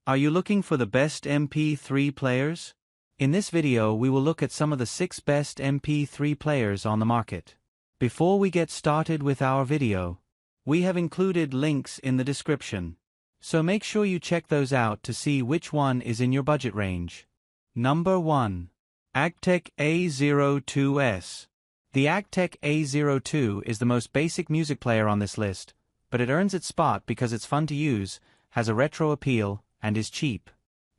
Are you looking for the best MP3 players? In this video we will look at some of the 6 best MP3 players on the market. Before we get started with our video, we have included links in the description. So make sure you check those out to see which one is in your budget range. Number 1. AGPTEK A02s. The AGPTEK A02 is the most basic music player on this list, but it earns its spot because it's fun to use, has a retro appeal, and is cheap.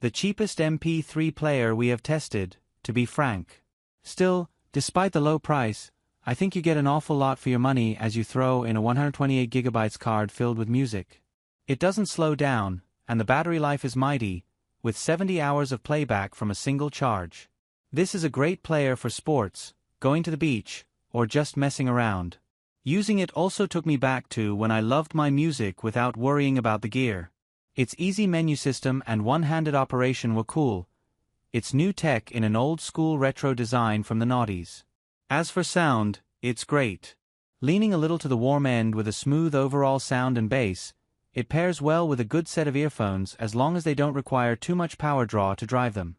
The cheapest MP3 player we have tested, to be frank. Still, despite the low price, I think you get an awful lot for your money as you throw in a 128GB card filled with music. It doesn't slow down, and the battery life is mighty, with 70 hours of playback from a single charge. This is a great player for sports, going to the beach, or just messing around. Using it also took me back to when I loved my music without worrying about the gear. Its easy menu system and one-handed operation were cool. It's new tech in an old-school retro design from the noughties. As for sound, it's great. Leaning a little to the warm end with a smooth overall sound and bass, it pairs well with a good set of earphones as long as they don't require too much power draw to drive them.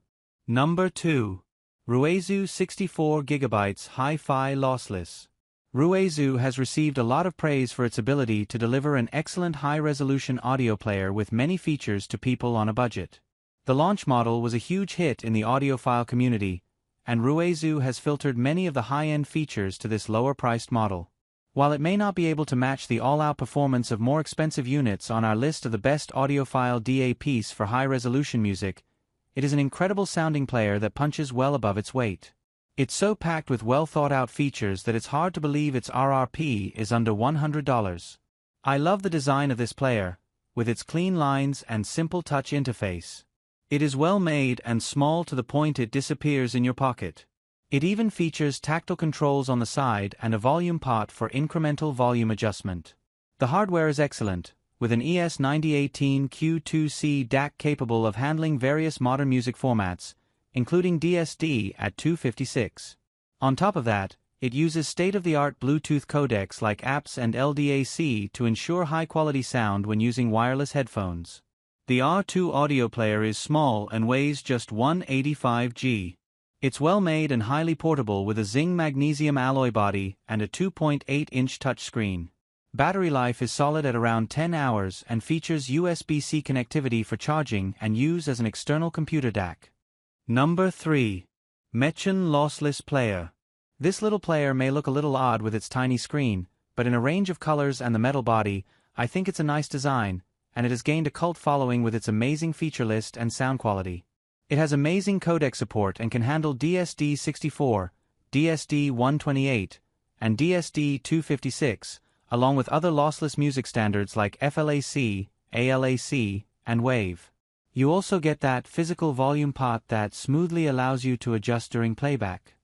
Number 2. RUIZU 64GB HiFi Lossless. RUIZU has received a lot of praise for its ability to deliver an excellent high-resolution audio player with many features to people on a budget. The launch model was a huge hit in the audiophile community, and RUIZU has filtered many of the high-end features to this lower-priced model. While it may not be able to match the all-out performance of more expensive units on our list of the best audiophile DA piece for high-resolution music, it is an incredible sounding player that punches well above its weight. It's so packed with well-thought-out features that it's hard to believe its RRP is under $100. I love the design of this player, with its clean lines and simple touch interface. It is well made and small to the point it disappears in your pocket. It even features tactile controls on the side and a volume pot for incremental volume adjustment. The hardware is excellent, with an ES9018Q2C DAC capable of handling various modern music formats, including DSD at 256. On top of that, it uses state-of-the-art Bluetooth codecs like APS and LDAC to ensure high-quality sound when using wireless headphones. The R2 audio player is small and weighs just 185 g. It's well made and highly portable with a zinc magnesium alloy body and a 2.8-inch touchscreen. Battery life is solid at around 10 hours and features USB-C connectivity for charging and use as an external computer DAC. Number 3. Mechen Lossless Player. This little player may look a little odd with its tiny screen, but in a range of colors and the metal body, I think it's a nice design, and it has gained a cult following with its amazing feature list and sound quality. It has amazing codec support and can handle DSD64, DSD128, and DSD256, along with other lossless music standards like FLAC, ALAC, and WAVE. You also get that physical volume pot that smoothly allows you to adjust during playback.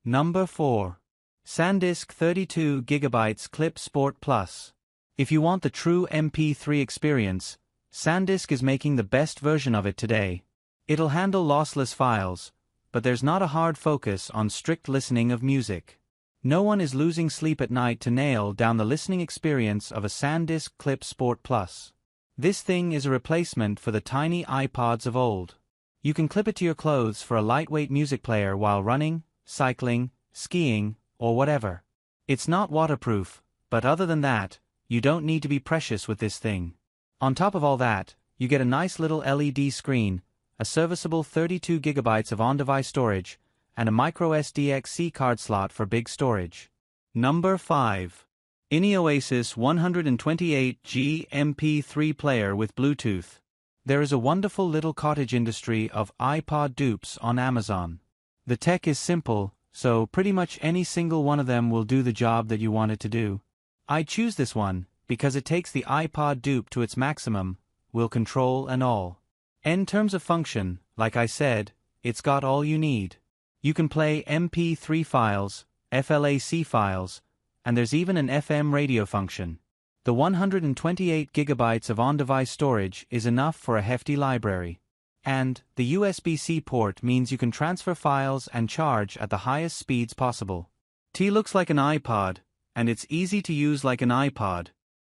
Number 4. SanDisk 32GB Clip Sport Plus. If you want the true MP3 experience, SanDisk is making the best version of it today. It'll handle lossless files, but there's not a hard focus on strict listening of music. No one is losing sleep at night to nail down the listening experience of a SanDisk Clip Sport Plus. This thing is a replacement for the tiny iPods of old. You can clip it to your clothes for a lightweight music player while running, cycling, skiing, or whatever. It's not waterproof, but other than that, you don't need to be precious with this thing. On top of all that, you get a nice little LED screen, a serviceable 32GB of on-device storage, and a microSD card slot for big storage. Number 5. Innioasis 128G MP3 Player with Bluetooth. There is a wonderful little cottage industry of iPod dupes on Amazon. The tech is simple, so pretty much any single one of them will do the job that you want it to do. I choose this one because it takes the iPod dupe to its maximum, will control and all. In terms of function, like I said, it's got all you need. You can play MP3 files, FLAC files, and there's even an FM radio function. The 128GB of on-device storage is enough for a hefty library. And the USB-C port means you can transfer files and charge at the highest speeds possible. It looks like an iPod, and it's easy to use like an iPod.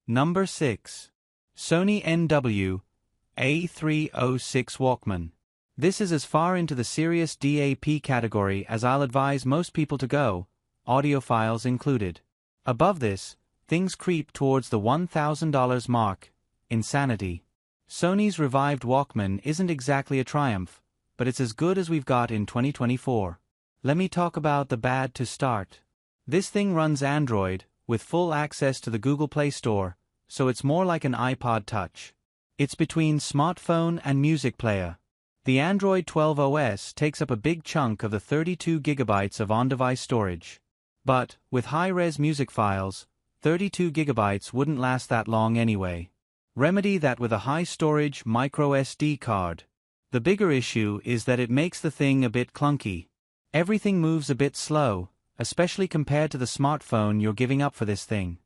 Number 6. Sony A0306 Walkman. This is as far into the serious DAP category as I'll advise most people to go, audiophiles included. Above this, things creep towards the $1,000 mark. Insanity. Sony's revived Walkman isn't exactly a triumph, but it's as good as we've got in 2024. Let me talk about the bad to start. This thing runs Android, with full access to the Google Play Store, so it's more like an iPod Touch. It's between smartphone and music player. The Android 12 OS takes up a big chunk of the 32 GB of on-device storage. But, with high-res music files, 32 GB wouldn't last that long anyway. Remedy that with a high-storage micro SD card. The bigger issue is that it makes the thing a bit clunky. Everything moves a bit slow, especially compared to the smartphone you're giving up for this thing.